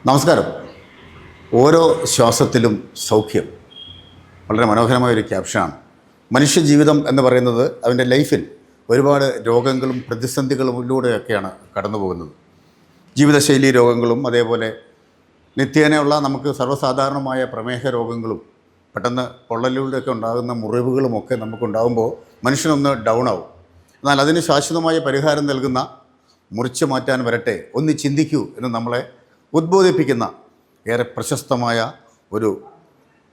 നമസ്കാരം. ഓരോ ശ്വാസത്തിലും സൗഖ്യം. വളരെ മനോഹരമായൊരു ക്യാപ്ഷനാണ്. മനുഷ്യജീവിതം എന്ന് പറയുന്നത് അവൻ്റെ ലൈഫിൽ ഒരുപാട് രോഗങ്ങളും പ്രതിസന്ധികളിലൂടെയൊക്കെയാണ് കടന്നു പോകുന്നത്. ജീവിതശൈലി രോഗങ്ങളും അതേപോലെ നിത്യേനയുള്ള നമുക്ക് സർവ്വസാധാരണമായ പ്രമേഹ രോഗങ്ങളും പെട്ടെന്ന് പൊള്ളലിലൂടെയൊക്കെ ഉണ്ടാകുന്ന മുറിവുകളുമൊക്കെ നമുക്കുണ്ടാകുമ്പോൾ മനുഷ്യനൊന്ന് ഡൗൺ ആവും. എന്നാൽ അതിന് ശാശ്വതമായ പരിഹാരം നൽകുന്ന മുറിച്ചു മാറ്റാൻ വരട്ടെ, ഒന്ന് ചിന്തിക്കൂ എന്ന് നമ്മളെ ഉദ്ബോധിപ്പിക്കുന്ന ഏറെ പ്രശസ്തമായ ഒരു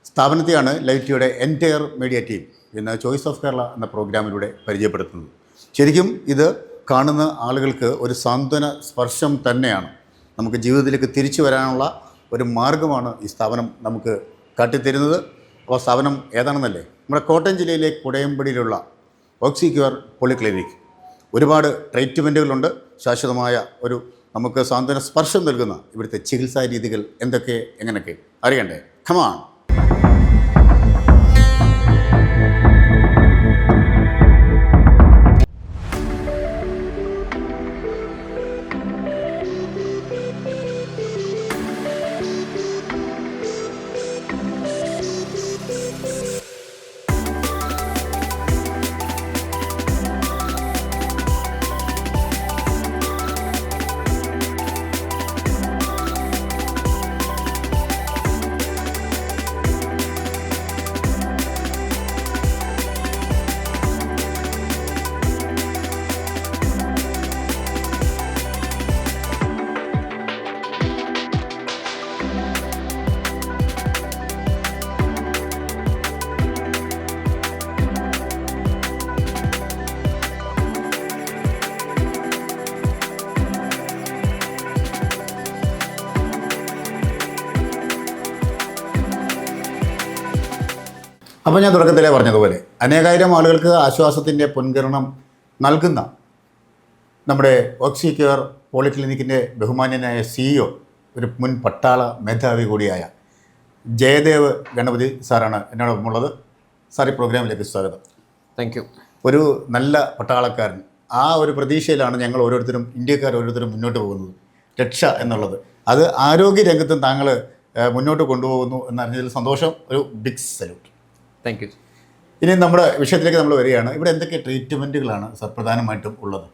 സ്ഥാപനത്തെയാണ് ലൈവ് എൻറ്റയർ മീഡിയ ടീം ഇന്ന് ചോയ്സ് ഓഫ് കേരള എന്ന പ്രോഗ്രാമിലൂടെ പരിചയപ്പെടുത്തുന്നത്. ശരിക്കും ഇത് കാണുന്ന ആളുകൾക്ക് ഒരു സാന്ത്വന സ്പർശം തന്നെയാണ്. നമുക്ക് ജീവിതത്തിലേക്ക് തിരിച്ചു വരാനുള്ള ഒരു മാർഗമാണ് ഈ സ്ഥാപനം നമുക്ക് കാട്ടിത്തരുന്നത്. അപ്പോൾ സ്ഥാപനം ഏതാണെന്നല്ലേ, നമ്മുടെ കോട്ടയം ജില്ലയിലെ കുടയമ്പടിയിലുള്ള ഓക്സിക്യൂർ പോളിക്ലിനിക്. ഒരുപാട് ട്രീറ്റ്മെൻറ്റുകളുണ്ട്. ശാശ്വതമായ ഒരു നമുക്ക് സാന്ത്വന സ്പർശം നൽകുന്ന ഇവിടുത്തെ ചികിത്സാ രീതികൾ എന്തൊക്കെ എങ്ങനെയൊക്കെ അറിയണ്ടേ? കമാൺ. അപ്പോൾ ഞാൻ തുടക്കത്തിലേ പറഞ്ഞതുപോലെ അനേകായിരം ആളുകൾക്ക് ആശ്വാസത്തിൻ്റെ പൊൻകിരണം നൽകുന്ന നമ്മുടെ ഓക്സിക്യൂർ പോളിക്ലിനിക്കിൻ്റെ ബഹുമാന്യനായ CEO, ഒരു മുൻ പട്ടാള മേധാവി കൂടിയായ ജയദേവ് ഗണപതി സാറാണ് എന്നോടൊപ്പമുള്ളത്. സാർ, ഈ പ്രോഗ്രാമിലേക്ക് സ്വാഗതം. Thank you. ഒരു നല്ല പട്ടാളക്കാരൻ, ആ ഒരു പ്രതീക്ഷയിലാണ് ഞങ്ങൾ ഓരോരുത്തരും, ഇന്ത്യക്കാർ ഓരോരുത്തരും മുന്നോട്ട് പോകുന്നത്. രക്ഷ എന്നുള്ളത് അത് ആരോഗ്യരംഗത്തും താങ്കൾ മുന്നോട്ട് കൊണ്ടുപോകുന്നു എന്നറിഞ്ഞതിൽ സന്തോഷം. ഒരു ബിഗ് സല്യൂട്ട്. Thank you. ഇനി നമ്മുടെ വിഷയത്തിലേക്ക് നമ്മൾ വരികയാണ്. ഇവിടെ എന്തൊക്കെ ട്രീറ്റ്മെൻറ്റുകളാണ് സർ പ്രധാനമായിട്ടും ഉള്ളത്?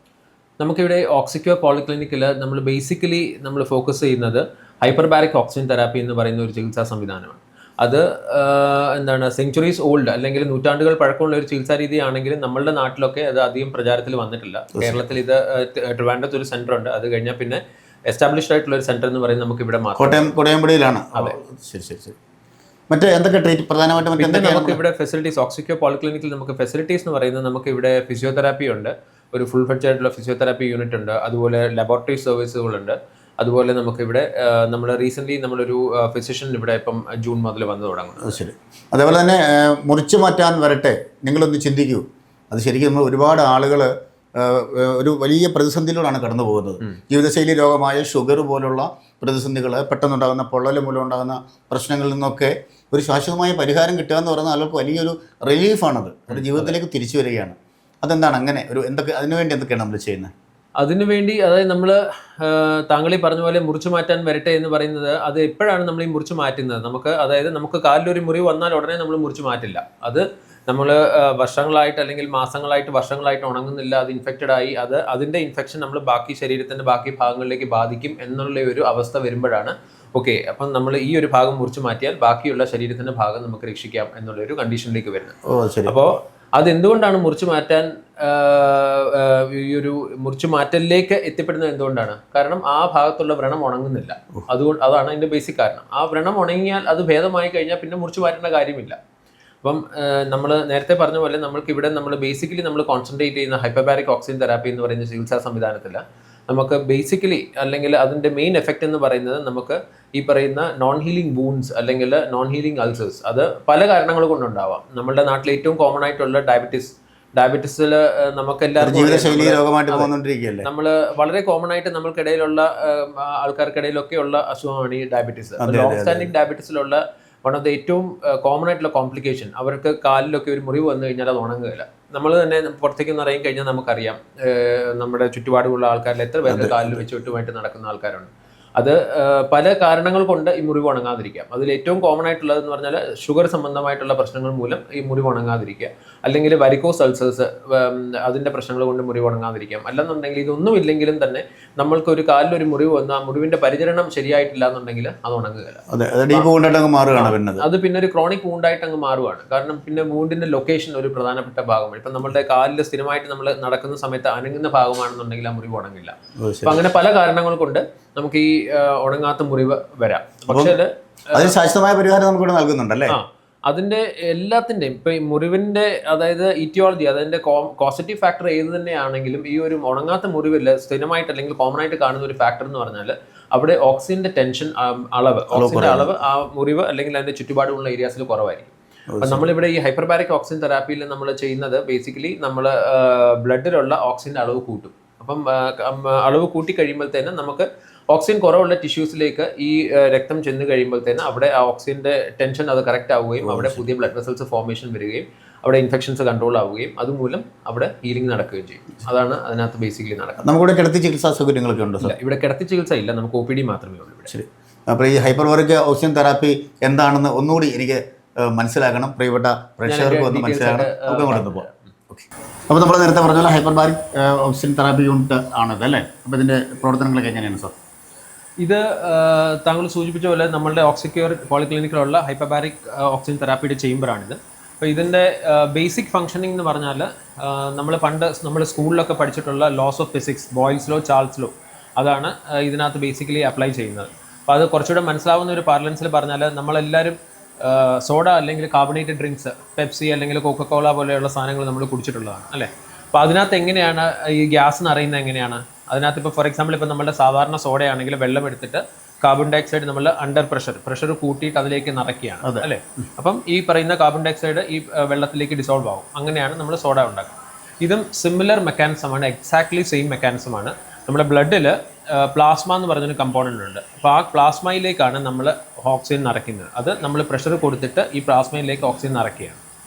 നമുക്കിവിടെ ഓക്സിക്യൂർ പോളിക്ലിനിക്കിൽ നമ്മൾ ബേസിക്കലി നമ്മൾ ഫോക്കസ് ചെയ്യുന്നത് ഹൈപ്പർബാരിക് ഓക്സിജൻ തെറാപ്പി എന്ന് പറയുന്ന ഒരു ചികിത്സാ സംവിധാനമാണ്. അത് സെഞ്ച്വറീസ് ഓൾഡ് അല്ലെങ്കിൽ നൂറ്റാണ്ടുകൾ പഴക്കമുള്ള ഒരു ചികിത്സാ രീതിയാണെങ്കിലും നമ്മളുടെ നാട്ടിലൊക്കെ അത് അധികം പ്രചാരത്തിൽ വന്നിട്ടില്ല. കേരളത്തിൽ ഇത് ട്രിവാൻഡ്രത്ത് ഒരു സെൻറ്റർ ഉണ്ട്. അത് കഴിഞ്ഞാൽ പിന്നെ എസ്റ്റാബ്ലിഷ്ഡ് ആയിട്ടുള്ള ഒരു സെൻറ്റർ എന്ന് പറയുന്നത് നമുക്ക് ഇവിടെ മാത്രം കോട്ടയംപടിയിലാണ്. അതെ, ശരി. മറ്റേ എന്തൊക്കെ പ്രധാനമായിട്ടും പിന്നെ നമുക്ക് ഇവിടെ ഫെസിലിറ്റീസ്, ഓക്സിക്യൂർ പോളിക്ലിനിക്കിൽ നമുക്ക് ഫെസിലിറ്റീസ് എന്ന് പറയുന്നത് നമുക്ക് ഇവിടെ ഫിസിയോതെറാപ്പി ഉണ്ട്, ഒരു ഫുൾ ഫ്ലെഡ്ജ് ആയിട്ടുള്ള ഫിസിയോതെറാപ്പി യൂണിറ്റ് ഉണ്ട്, അതുപോലെ ലബോറട്ടറി സർവീസുകളുണ്ട്. അതുപോലെ നമുക്കിവിടെ നമ്മൾ റീസെൻ്റ്ലി നമ്മളൊരു ഫിസിഷ്യൻ ഇവിടെ ഇപ്പം ജൂൺ മുതൽ വന്നു തുടങ്ങും. ശരി. അതേപോലെ തന്നെ മുറിച്ചു മാറ്റാൻ വരട്ടെ, നിങ്ങളൊന്ന് ചിന്തിക്കൂ. അത് ശരിക്കും നമ്മൾ ഒരുപാട് ആളുകൾ ഒരു വലിയ പ്രതിസന്ധിയിലൂടെയാണ് കടന്നു പോകുന്നത്. ജീവിതശൈലി രോഗമായ ഷുഗർ പോലുള്ള പ്രതിസന്ധികൾ, പെട്ടെന്നുണ്ടാകുന്ന പൊള്ളൽ മൂലം ഉണ്ടാകുന്ന പ്രശ്നങ്ങളിൽ നിന്നൊക്കെ ഒരു ശാശ്വതമായ പരിഹാരം കിട്ടുക എന്ന് പറയുന്ന ആൾക്ക് വലിയൊരു റിലീഫാണത്. ഒരു ജീവിതത്തിലേക്ക് തിരിച്ചു വരികയാണ്. അതെന്താണ് അങ്ങനെ ഒരു അതിനുവേണ്ടി എന്തൊക്കെയാണ് നമ്മൾ ചെയ്യുന്നത്? അതിനുവേണ്ടി അതായത് നമ്മൾ താങ്കളീ പറഞ്ഞ പോലെ മുറിച്ചു മാറ്റാൻ വരട്ടെ എന്ന് പറയുന്നത്, അത് എപ്പോഴാണ് നമ്മൾ ഈ മുറിച്ചു മാറ്റുന്നത്? നമുക്ക് കാലിലൊരു മുറിവ് വന്നാൽ ഉടനെ നമ്മൾ മുറിച്ചു മാറ്റില്ല. അത് നമ്മൾ വർഷങ്ങളായിട്ട് അല്ലെങ്കിൽ മാസങ്ങളായിട്ട് വർഷങ്ങളായിട്ട് ഉണങ്ങുന്നില്ല, അത് ഇൻഫെക്റ്റഡ് ആയി, അതിൻ്റെ ഇൻഫെക്ഷൻ നമ്മൾ ബാക്കി ശരീരത്തിൻ്റെ ബാക്കി ഭാഗങ്ങളിലേക്ക് ബാധിക്കും എന്നുള്ള ഒരു അവസ്ഥ വരുമ്പോഴാണ് ഓക്കെ, അപ്പം നമ്മൾ ഈ ഒരു ഭാഗം മുറിച്ചു മാറ്റിയാൽ ബാക്കിയുള്ള ശരീരത്തിൻ്റെ ഭാഗം നമുക്ക് രക്ഷിക്കാം എന്നുള്ളൊരു കണ്ടീഷനിലേക്ക് വരുന്നത്. അപ്പോൾ അതെന്തുകൊണ്ടാണ് മുറിച്ചു മാറ്റാൻ ഈ ഒരു മുറിച്ചു മാറ്റലിലേക്ക് എത്തിപ്പെടുന്നത് എന്തുകൊണ്ടാണ്? കാരണം ആ ഭാഗത്തുള്ള വ്രണം ഉണങ്ങുന്നില്ല. അതാണ് അതിൻ്റെ ബേസിക് കാരണം. ആ വ്രണം ഉണങ്ങിയാൽ അത് ഭേദമായി കഴിഞ്ഞാൽ പിന്നെ മുറിച്ചു മാറ്റേണ്ട കാര്യമില്ല. അപ്പം നമ്മൾ നേരത്തെ പറഞ്ഞ പോലെ നമ്മൾക്കിവിടെ നമ്മൾ ബേസിക്കലി നമ്മൾ കോൺസെൻട്രേറ്റ് ചെയ്യുന്ന ഹൈപ്പർബാരിക് ഓക്സിജൻ തെറാപ്പി എന്ന് പറയുന്ന ചികിത്സാ സംവിധാനത്തിൽ നമുക്ക് ബേസിക്കലി അല്ലെങ്കിൽ അതിൻ്റെ മെയിൻ എഫക്റ്റ് എന്ന് പറയുന്നത് നമുക്ക് ഈ പറയുന്ന നോൺ ഹീലിംഗ് വൂൺസ് അല്ലെങ്കിൽ നോൺ ഹീലിംഗ് അൾസേഴ്സ്, അത് പല കാരണങ്ങൾ കൊണ്ടുണ്ടാവാം. നമ്മളുടെ നാട്ടിൽ ഏറ്റവും കോമൺ ആയിട്ടുള്ള ഡയബറ്റീസിൽ നമുക്ക് എല്ലാവർക്കും നമ്മൾ വളരെ കോമൺ ആയിട്ട് നമ്മൾക്കിടയിലുള്ള ആൾക്കാർക്കിടയിലൊക്കെ ഉള്ള അസുഖമാണ് ഈ ഡയബറ്റീസ്. ലോങ് സ്റ്റാൻഡിങ് ഡയബറ്റീസിലുള്ള വൺ ഓഫ് ദ ഏറ്റവും കോമൺ ആയിട്ടുള്ള കോംപ്ലിക്കേഷൻ, അവർക്ക് കാലിലൊക്കെ ഒരു മുറിവ് വന്നു കഴിഞ്ഞാൽ അത് ഉണങ്ങുകയില്ല. നമ്മൾ തന്നെ പുറത്തേക്ക് നിന്ന് ഇറങ്ങി കഴിഞ്ഞാൽ നമുക്കറിയാം നമ്മുടെ ചുറ്റുപാടുള്ള ആൾക്കാരിൽ എത്ര പേർക്ക് കാലിൽ വെച്ചുമായിട്ട് നടക്കുന്ന ആൾക്കാരുണ്ട്. അത് പല കാരണങ്ങൾ കൊണ്ട് ഈ മുറിവ് ഉണങ്ങാതിരിക്കാം. അതിൽ ഏറ്റവും കോമൺ ആയിട്ടുള്ളതെന്ന് പറഞ്ഞാൽ ഷുഗർ സംബന്ധമായിട്ടുള്ള പ്രശ്നങ്ങൾ മൂലം ഈ മുറിവ് ഉണങ്ങാതിരിക്കുക, അല്ലെങ്കിൽ വരിക്കോസ് അൾസേഴ്സ് അതിൻ്റെ പ്രശ്നങ്ങൾ കൊണ്ട് മുറിവ് ഉണങ്ങാതിരിക്കാം. അല്ലെന്നുണ്ടെങ്കിൽ ഇതൊന്നും ഇല്ലെങ്കിലും തന്നെ നമ്മൾക്കൊരു കാലിലൊരു മുറിവ് വന്ന് ആ മുറിവിൻ്റെ പരിചരണം ശരിയായിട്ടില്ല എന്നുണ്ടെങ്കിൽ അത് ഉണങ്ങുകയില്ല. അത് പിന്നെ ഒരു ക്രോണിക് വൂണ്ടായിട്ട് അങ്ങ് മാറുകയാണ്. കാരണം പിന്നെ വൂണ്ടിൻ്റെ ലൊക്കേഷൻ ഒരു പ്രധാനപ്പെട്ട ഭാഗമാണ്. ഇപ്പം നമ്മളുടെ കാലിൽ സ്ഥിരമായിട്ട് നമ്മൾ നടക്കുന്ന സമയത്ത് അനങ്ങുന്ന ഭാഗമാണെന്നുണ്ടെങ്കിൽ ആ മുറിവ് ഉണങ്ങില്ല. അപ്പം അങ്ങനെ പല കാരണങ്ങൾ കൊണ്ട് നമുക്ക് ഈ ഉണങ്ങാത്ത മുറിവ് വരാം. പക്ഷേ അതിന് ശാശ്വതമായ പരിഹാരം നമുക്ക് നൽകുന്നുണ്ടല്ലേ? അതിൻ്റെ എല്ലാത്തിൻ്റെയും ഇപ്പം ഈ മുറിവിൻ്റെ അതായത് ഇറ്റിയോളജി, അതിൻ്റെ കോസറ്റീവ് ഫാക്ടർ ഏത് തന്നെയാണെങ്കിലും ഈ ഒരു ഉണങ്ങാത്ത മുറിവിൽ സ്ഥിരമായിട്ട് അല്ലെങ്കിൽ കോമൺ ആയിട്ട് കാണുന്ന ഒരു ഫാക്ടർ എന്ന് പറഞ്ഞാൽ അവിടെ ഓക്സിജൻ്റെ ടെൻഷൻ ഓക്സിജൻ്റെ അളവ് ആ മുറിവ് അല്ലെങ്കിൽ അതിൻ്റെ ചുറ്റുപാടുമുള്ള ഏരിയാസിൽ കുറവായിരിക്കും. അപ്പം നമ്മളിവിടെ ഈ ഹൈപ്പർബാരിക് ഓക്സിജൻ തെറാപ്പിയിൽ നമ്മൾ ചെയ്യുന്നത് ബേസിക്കലി നമ്മൾ ബ്ലഡിലുള്ള ഓക്സിജൻ്റെ അളവ് കൂട്ടും. അപ്പം അളവ് കൂട്ടി കഴിയുമ്പോഴത്തേനും നമുക്ക് ഓക്സിജൻ കുറവുള്ള ടിഷ്യൂസിലേക്ക് ഈ രക്തം ചെന്ന് കഴിയുമ്പോഴത്തേനും അവിടെ ആ ഓക്സിജൻ്റെ ടെൻഷൻ അത് കറക്റ്റ് ആവുകയും അവിടെ പുതിയ ബ്ലഡ് വെസൽസ് ഫോർമേഷൻ വരികയും അവിടെ ഇൻഫെക്ഷൻസ് കൺട്രോൾ ആവുകയും അതുമൂലം അവിടെ ഹീലിംഗ് നടക്കുകയും ചെയ്യും. അതാണ് അതിനകത്ത് ബേസിക്കലി നടക്കുന്നത്. നമുക്കിവിടെ കിടത്തി ചികിത്സാ സൗകര്യങ്ങളൊക്കെ ഉണ്ട്? ഇവിടെ കിടത്തി ചികിത്സ ഇല്ല, നമുക്ക് OPD മാത്രമേ ഉള്ളൂ ഇവിടെ. ശരി. അപ്പോൾ ഈ ഹൈപ്പർബാരിക് ഓക്സിജൻ തെറാപ്പി എന്താണെന്ന് ഒന്നുകൂടി എനിക്ക് മനസ്സിലാക്കണം, പ്രിയപ്പെട്ട പ്രേക്ഷകർക്ക് ഒന്ന് മനസ്സിലാക്കണം. നമുക്ക് അങ്ങോട്ട് പോകാം. ഓക്കെ. അപ്പോൾ നമ്മൾ നേരത്തെ പറഞ്ഞ പോലെ ഹൈപ്പർബാരിക് ഓക്സിജൻ തെറാപ്പി യൂണിറ്റ് ആണത് അല്ലേ? അപ്പോൾ ഇതിൻ്റെ പ്രവർത്തനങ്ങളൊക്കെ എങ്ങനെയാണ് സാർ? ഇത് താങ്കൾ സൂചിപ്പിച്ച പോലെ നമ്മളുടെ ഓക്സിക്യൂർ പോളിക്ലിനിക്കിലുള്ള ഹൈപ്പർബാരിക് ഓക്സിജൻ തെറാപ്പിയുടെ ചേംബറാണിത്. അപ്പോൾ ഇതിൻ്റെ ബേസിക് ഫംഗ്ഷനിങ് എന്ന് പറഞ്ഞാൽ നമ്മൾ സ്കൂളിലൊക്കെ പഠിച്ചിട്ടുള്ള laws of physics, Boyle's law, Charles law, അതാണ് ഇതിനകത്ത് ബേസിക്കലി അപ്ലൈ ചെയ്യുന്നത്. അപ്പോൾ അത് കുറച്ചുകൂടെ മനസ്സിലാവുന്ന ഒരു പാർലൻസിൽ പറഞ്ഞാൽ നമ്മളെല്ലാവരും സോഡ അല്ലെങ്കിൽ കാർബണേറ്റഡ് ഡ്രിങ്ക്സ്, പെപ്സി അല്ലെങ്കിൽ കൊക്കക്കോള പോലെയുള്ള സാധനങ്ങൾ നമ്മൾ കുടിച്ചിട്ടുള്ളതാണ് അല്ലേ? അപ്പോൾ അതിനകത്ത് എങ്ങനെയാണ് ഈ ഗ്യാസ് നിറയുന്നത് എങ്ങനെയാണ്? അതിനകത്ത് ഇപ്പോൾ ഫോർ എക്സാമ്പിൾ ഇപ്പോൾ നമ്മുടെ സാധാരണ സോഡയാണെങ്കിൽ വെള്ളം എടുത്തിട്ട് കാർബൺ ഡൈ ഓക്സൈഡ് നമ്മൾ അണ്ടർ പ്രഷർ കൂട്ടിയിട്ട് അതിലേക്ക് നിറയ്ക്കുകയാണ് അല്ലേ? അപ്പം ഈ പറയുന്ന കാർബൺ ഡൈ ഓക്സൈഡ് ഈ വെള്ളത്തിലേക്ക് ഡിസോൾവ് ആവും. അങ്ങനെയാണ് നമ്മൾ സോഡ ഉണ്ടാക്കുന്നത്. ഇതും സിമിലർ മെക്കാനിസമാണ്, എക്സാക്ട്ലി സെയിം മെക്കാനിസമാണ്. നമ്മുടെ ബ്ലഡിൽ പ്ലാസ്മ എന്ന് പറഞ്ഞൊരു കമ്പോണൻ്റ് ഉണ്ട്. അപ്പോൾ ആ പ്ലാസ്മയിലേക്കാണ് നമ്മൾ ഓക്സിജൻ നിറയ്ക്കുന്നത്. അത് നമ്മൾ പ്രഷർ കൊടുത്തിട്ട് ഈ പ്ലാസ്മയിലേക്ക് ഓക്സിജൻ നിറയ്ക്കുകയാണ്.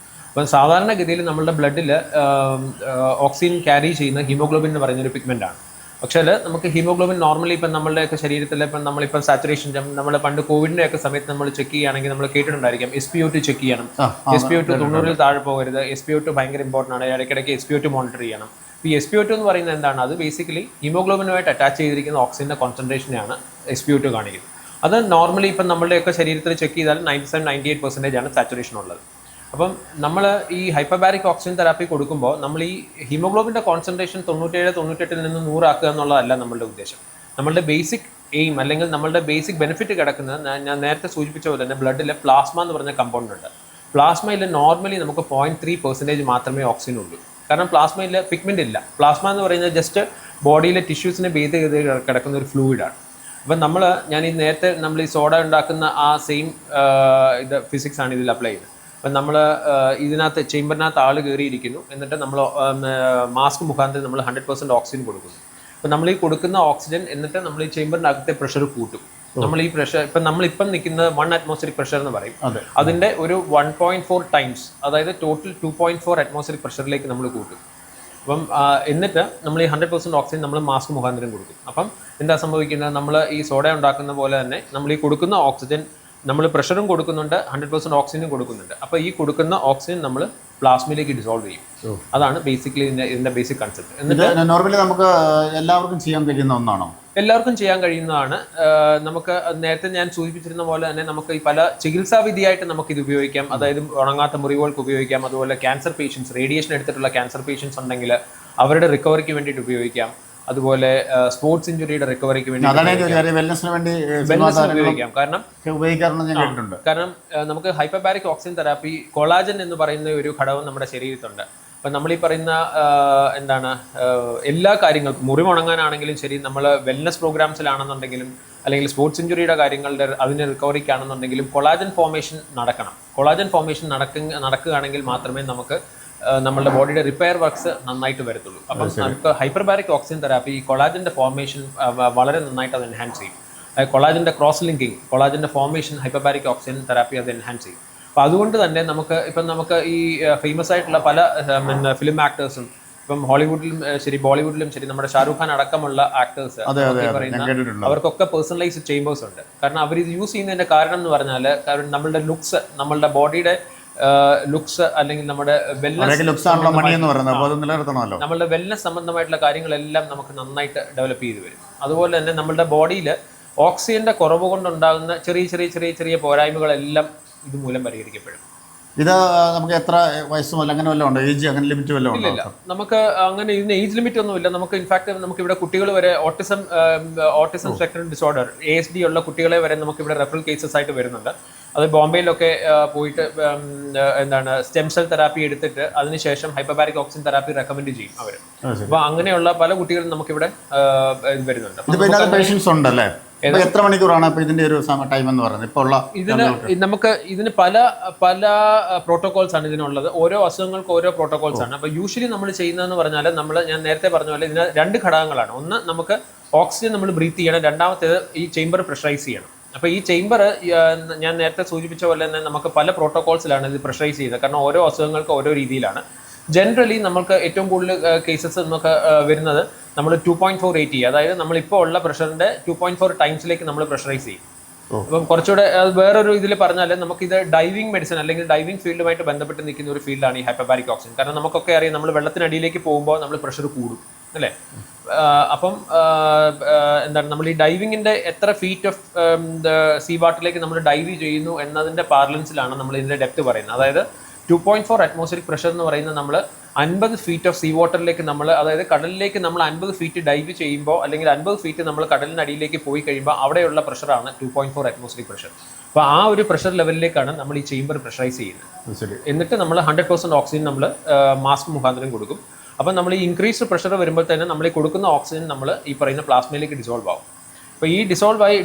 അപ്പം സാധാരണഗതിയിൽ നമ്മളുടെ ബ്ലഡിൽ ഓക്സിജൻ ക്യാരി ചെയ്യുന്ന ഹീമോഗ്ലോബിൻ എന്ന് പറയുന്നൊരു പിഗ്മെൻ്റാണ്. പക്ഷേ നമുക്ക് ഹീമോഗ്ലോബിൻ നോർമലി ഇപ്പം നമ്മളുടെയൊക്കെ ശരീരത്തിൽ ഇപ്പം നമ്മളിപ്പം സാച്ചുറേഷൻ, നമ്മൾ പണ്ട് കോവിഡിൻ്റെയൊക്കെ സമയത്ത് നമ്മൾ ചെക്ക് ചെയ്യുകയാണെങ്കിൽ നമ്മൾ കേട്ടിട്ടുണ്ടായിരിക്കും SpO2 ചെക്ക് ചെയ്യണം. SpO2 90-ൽ താഴെ പോകരുത്. SpO2 ഭയങ്കര ഇമ്പോർട്ടൻ്റ് ആണ്. ഇടയ്ക്കിടയ്ക്ക് SpO2 മോണിറ്റർ ചെയ്യണം. ഈ SpO2 എന്ന് പറയുന്നത് എന്താണ്? അത് ബേസിക്കലി ഹീമോഗ്ലോബിനുമായിട്ട് അറ്റാച്ച് ചെയ്തിരിക്കുന്ന ഓക്സിജൻ്റെ കോൺസെൻട്രേഷനെയാണ് SpO2 കാണിക്കുന്നത്. അത് നോർമലി ഇപ്പം നമ്മളുടെയൊക്കെ ശരീരത്തിൽ ചെക്ക് ചെയ്താൽ 97-98% ആണ് സാച്ചുറേഷൻ ഉള്ളത്. അപ്പം നമ്മൾ ഈ ഹൈപ്പർബാരിക് ഓക്സിജൻ തെറാപ്പി കൊടുക്കുമ്പോൾ നമ്മൾ ഈ ഹീമോഗ്ലോബിൻ്റെ കോൺസെൻട്രേഷൻ 97-98-ൽ നിന്ന് 100 ആക്കുക എന്നുള്ളതല്ല നമ്മളുടെ ഉദ്ദേശം. നമ്മളുടെ ബേസിക് എയിം അല്ലെങ്കിൽ നമ്മളുടെ ബേസിക് ബെനിഫിറ്റ് കിടക്കുന്നത് ഞാൻ നേരത്തെ സൂചിപ്പിച്ച പോലെ തന്നെ ബ്ലഡിൽ പ്ലാസ്മ എന്ന് പറഞ്ഞ കമ്പൗണ്ട് ഉണ്ട്. പ്ലാസ്മയിൽ നോർമലി നമുക്ക് 0.3% മാത്രമേ ഓക്സിജൻ ഉള്ളൂ. കാരണം പ്ലാസ്മയിൽ പിഗ്മെൻ്റ് ഇല്ല. പ്ലാസ്മ എന്ന് പറയുന്നത് ജസ്റ്റ് ബോഡിയിലെ ടിഷ്യൂസിനെ ബേത് ചെയ്ത് കിടക്കുന്ന ഒരു ഫ്ലൂയിഡാണ്. അപ്പം ഞാൻ ഈ നേരത്തെ നമ്മൾ ഈ സോഡ ഉണ്ടാക്കുന്ന ആ സെയിം ഫിസിക്സ് ആണ് ഇതിൽ അപ്ലൈ ചെയ്തത്. അപ്പം നമ്മൾ ഇതിനകത്ത് ചേംബറിനകത്ത് ആൾ കയറിയിരിക്കുന്നു. എന്നിട്ട് നമ്മൾ മാസ്ക് മുഖാന്തരം നമ്മൾ 100% ഓക്സിജൻ കൊടുക്കുന്നു. അപ്പം നമ്മൾ ഈ കൊടുക്കുന്ന ഓക്സിജൻ എന്നിട്ട് നമ്മൾ ഈ ചേംബറിൻ്റെ അകത്തെ പ്രഷർ കൂട്ടും. നമ്മൾ ഈ പ്രഷർ നമ്മളിപ്പം നിൽക്കുന്നത് 1 അറ്റ്മോസ്ഫിയറിക് പ്രഷർ എന്ന് പറയും. അതിൻ്റെ ഒരു 1.4 ടൈംസ്, അതായത് ടോട്ടൽ 2.4 അറ്റ്മോസ്ഫിയറിക് പ്രഷറിലേക്ക് നമ്മൾ കൂട്ടും. അപ്പം എന്നിട്ട് നമ്മൾ ഈ 100% ഓക്സിജൻ നമ്മൾ മാസ്ക് മുഖാന്തരം കൊടുക്കും. അപ്പം എന്താ സംഭവിക്കുന്നത്? നമ്മൾ ഈ സോഡ ഉണ്ടാക്കുന്ന പോലെ തന്നെ നമ്മൾ ഈ കൊടുക്കുന്ന ഓക്സിജൻ നമ്മൾ പ്രഷറും കൊടുക്കുന്നുണ്ട്, 100% ഓക്സിജനും കൊടുക്കുന്നുണ്ട്. അപ്പോൾ ഈ കൊടുക്കുന്ന ഓക്സിജൻ നമ്മൾ പ്ലാസ്മയിലേക്ക് ഡിസോൾവ് ചെയ്യും. അതാണ് ബേസിക്കലി ഇതിൻ്റെ ബേസിക് കൺസെപ്റ്റ്. എന്നിട്ട് നോർമലി നമുക്ക് എല്ലാവർക്കും ചെയ്യാൻ കഴിയുന്ന ഒന്നാണോ? എല്ലാവർക്കും ചെയ്യാൻ കഴിയുന്നതാണ്. നമുക്ക് നേരത്തെ ഞാൻ സൂചിപ്പിച്ചിരുന്ന പോലെ തന്നെ നമുക്ക് ഈ പല ചികിത്സാ വിധിയായിട്ട് നമുക്കിത് ഉപയോഗിക്കാം. അതായത് ഉണങ്ങാത്ത മുറിവുകൾക്ക് ഉപയോഗിക്കാം. അതുപോലെ ക്യാൻസർ പേഷ്യൻസ്, റേഡിയേഷൻ എടുത്തിട്ടുള്ള ക്യാൻസർ പേഷ്യൻസ് ഉണ്ടെങ്കിൽ അവരുടെ റിക്കവറിക്ക് വേണ്ടിയിട്ട് ഉപയോഗിക്കാം. അതുപോലെ സ്പോർട്സ് ഇഞ്ചുറിയുടെ റിക്കവറിക്ക് വേണ്ടി ഉപയോഗിക്കാം. കാരണം നമുക്ക് ഹൈപ്പർബാരിക് ഓക്സിജൻ തെറാപ്പി കൊളാജൻ എന്ന് പറയുന്ന ഒരു ഘടകം നമ്മുടെ ശരീരത്തുണ്ട്. അപ്പം നമ്മൾ ഈ പറയുന്ന എല്ലാ കാര്യങ്ങൾക്കും മുറിവ് ഉണങ്ങാനാണെങ്കിലും ശരി, നമ്മൾ വെൽനസ് പ്രോഗ്രാംസിലാണെന്നുണ്ടെങ്കിലും അല്ലെങ്കിൽ സ്പോർട്സ് ഇഞ്ചുറിയുടെ കാര്യങ്ങളുടെ അതിന് റിക്കവറിക്കാണെന്നുണ്ടെങ്കിലും കൊളാജൻ ഫോർമേഷൻ നടക്കണം. കൊളാജൻ ഫോർമേഷൻ നടക്കുകയാണെങ്കിൽ മാത്രമേ നമുക്ക് നമ്മളുടെ ബോഡിയുടെ റിപ്പയർ വർക്ക്സ് നന്നായിട്ട് വരത്തുള്ളൂ. അപ്പം നമുക്ക് ഹൈപ്പർബാരിക് ഓക്സിജൻ തെറാപ്പി ഈ കൊളാജൻ്റെ ഫോർമേഷൻ വളരെ നന്നായിട്ട് അത് എൻഹാൻസ് ചെയ്യും. കൊളാജൻ്റെ ക്രോസ് ലിങ്കിങ്, കൊളാജൻ്റെ ഫോർമേഷൻ ഹൈപ്പർബാരിക് ഓക്സിജൻ തെറാപ്പി അത് എൻഹാൻസ് ചെയ്യും. അപ്പോൾ അതുകൊണ്ട് തന്നെ നമുക്ക് ഈ ഫേമസ് ആയിട്ടുള്ള പല ഫിലിം ആക്ടേഴ്സും ഇപ്പം ഹോളിവുഡിലും ശരി ബോളിവുഡിലും ശരി നമ്മുടെ ഷാരൂഖ് ഖാൻ അടക്കമുള്ള ആക്ടേഴ്സ് അവർക്കൊക്കെ പേഴ്സണലൈസ്ഡ് ചേമ്പേഴ്സ് ഉണ്ട്. കാരണം അവർ ഇത് യൂസ് ചെയ്യുന്നതിന്റെ കാരണം എന്ന് പറഞ്ഞാൽ കാരണം നമ്മളുടെ ലുക്സ്, നമ്മളുടെ ബോഡിയുടെ ലുക്സ് അല്ലെങ്കിൽ നമ്മുടെ നമ്മളുടെ വെൽനസ് സംബന്ധമായിട്ടുള്ള കാര്യങ്ങളെല്ലാം നമുക്ക് നന്നായിട്ട് ഡെവലപ്പ് ചെയ്ത് വരും. അതുപോലെ തന്നെ നമ്മളുടെ ബോഡിയിൽ ഓക്സിജന്റെ കുറവ് കൊണ്ടുണ്ടാകുന്ന ചെറിയ ചെറിയ ചെറിയ ചെറിയ പോരായ്മകളെല്ലാം ഇതുമൂലം പരിഹരിക്കപ്പെടും. ഇത് നമുക്ക് എത്ര വയസ്സും അല്ല അങ്ങനെ വല്ലതും ഉണ്ടോ? ഏജ് അങ്ങനെ ലിമിറ്റ് വല്ലതും ഉണ്ടോ? ഇല്ല, നമുക്ക് അങ്ങനെ ഇതിന് ഏജ് ലിമിറ്റ് ഒന്നുമില്ല. നമുക്ക് ഇൻഫാക്ട് നമുക്ക് ഇവിടെ കുട്ടികൾ വരെ ഓട്ടിസം സ്പെക്ട്രം ഡിസോർഡർ ASD ഉള്ള കുട്ടികളെ വരെ നമുക്ക് ഇവിടെ റെഫറൽ കേസസ് ആയിട്ട് വരുന്നുണ്ട്. അത് ബോംബെയിലൊക്കെ പോയിട്ട് എന്താണ് സ്റ്റെം സെൽ തെറാപ്പി എടുത്തിട്ട് അതിനുശേഷം ഹൈപ്പർബാരിക് ഓക്സിജൻ തെറാപ്പി റെക്കമെൻഡ് ചെയ്യും അവർ. അപ്പൊ അങ്ങനെയുള്ള പല കുട്ടികളും നമുക്കിവിടെ വരുന്നുണ്ട്. എത്ര മണിക്കൂറാണ് ഇതിന്റെ ഒരു ടൈം എന്ന് പറയുന്നത്? ഇപ്പോൾ ഇതിന് പല പല പ്രോട്ടോകോൾസ് ആണ് ഇതിനുള്ളത്. ഓരോ അസുഖങ്ങൾക്ക് ഓരോ പ്രോട്ടോകോൾസ് ആണ്. അപ്പൊ യൂഷ്വലി നമ്മൾ ചെയ്യുന്നതെന്ന് പറഞ്ഞാൽ ഞാൻ നേരത്തെ പറഞ്ഞ പോലെ ഇതിന് 2 ഘടകങ്ങളാണ്. ഒന്ന്, നമുക്ക് ഓക്സിജൻ നമ്മൾ ബ്രീത്ത് ചെയ്യണം. രണ്ടാമത്തേത് ഈ ചേംബർ പ്രഷറൈസ് ചെയ്യണം. അപ്പോൾ ഈ ചേംബർ ഞാൻ നേരത്തെ സൂചിപ്പിച്ച പോലെ തന്നെ നമുക്ക് പല പ്രോട്ടോകോൾസിലാണ് ഇത് പ്രഷറൈസ് ചെയ്യുന്നത്. കാരണം ഓരോ അസുഖങ്ങൾക്ക് ഓരോ രീതിയിലാണ്. ജനറലി നമുക്ക് ഏറ്റവും കൂടുതൽ കേസസ് നമുക്ക് വരുന്നത് നമ്മൾ 2.480, അതായത് നമ്മളിപ്പോൾ ഉള്ള പ്രഷറിന്റെ 2.4 ടൈംസിലേക്ക് നമ്മൾ പ്രഷറൈസ് ചെയ്യും. അപ്പം കുറച്ചുകൂടെ വേറൊരു ഇതിൽ പറഞ്ഞാൽ നമുക്കിത് ഡൈവിംഗ് മെഡിസിൻ അല്ലെങ്കിൽ ഡൈവിംഗ് ഫീൽഡുമായിട്ട് ബന്ധപ്പെട്ട് നിൽക്കുന്ന ഒരു ഫീൽഡാണ് ഈ ഹൈപ്പർബാരിക് ഓക്സിജൻ. കാരണം നമുക്കൊക്കെ അറിയാം, നമ്മൾ വെള്ളത്തിനടിയിലേക്ക് പോകുമ്പോൾ നമ്മൾ പ്രഷർ കൂടും അല്ലേ? അപ്പം എന്താണ് നമ്മൾ ഈ ഡൈവിങ്ങിന്റെ എത്ര ഫീറ്റ് ഓഫ് സീ വാട്ടറിലേക്ക് നമ്മൾ ഡൈവ് ചെയ്യുന്നു എന്നതിന്റെ പാർലൻസിലാണ് നമ്മൾ ഇതിന്റെ ഡെപ്ത് പറയുന്നത്. അതായത് 2.4 അറ്റ്മോസ്ഫിയറിക് പ്രഷർ എന്ന് പറയുന്നത് നമ്മൾ 50 ഫീറ്റ് ഓഫ് സീ വാട്ടറിലേക്ക് നമ്മൾ, അതായത് കടലിലേക്ക് നമ്മൾ 50 ഫീറ്റ് ഡൈവ് ചെയ്യുമ്പോൾ അല്ലെങ്കിൽ 50 ഫീറ്റ് നമ്മൾ കടലിനടിയിലേക്ക് പോയി കഴിയുമ്പോൾ അവിടെയുള്ള പ്രഷറാണ് 2.4 അറ്റ്മോസ്ഫിയറിക് പ്രഷർ. അപ്പോൾ ആ ഒരു പ്രഷർ ലെവലിലേക്കാണ് നമ്മൾ ഈ ചേംബർ പ്രഷറൈസ് ചെയ്യുന്നത്. എന്നിട്ട് നമ്മൾ 100% ഓക്സിജൻ നമ്മൾ മാസ്ക് മുഖാന്തരം കൊടുക്കും. അപ്പം നമ്മൾ ഈ ഇൻക്രീസ്ഡ് പ്രഷർ വരുമ്പോൾ തന്നെ നമ്മൾ ഈ കൊടുക്കുന്ന ഓക്സിജൻ നമ്മൾ ഈ പറയുന്ന പ്ലാസ്മയിലേക്ക് ഡിസോൾവ് ആവും. അപ്പോൾ ഈ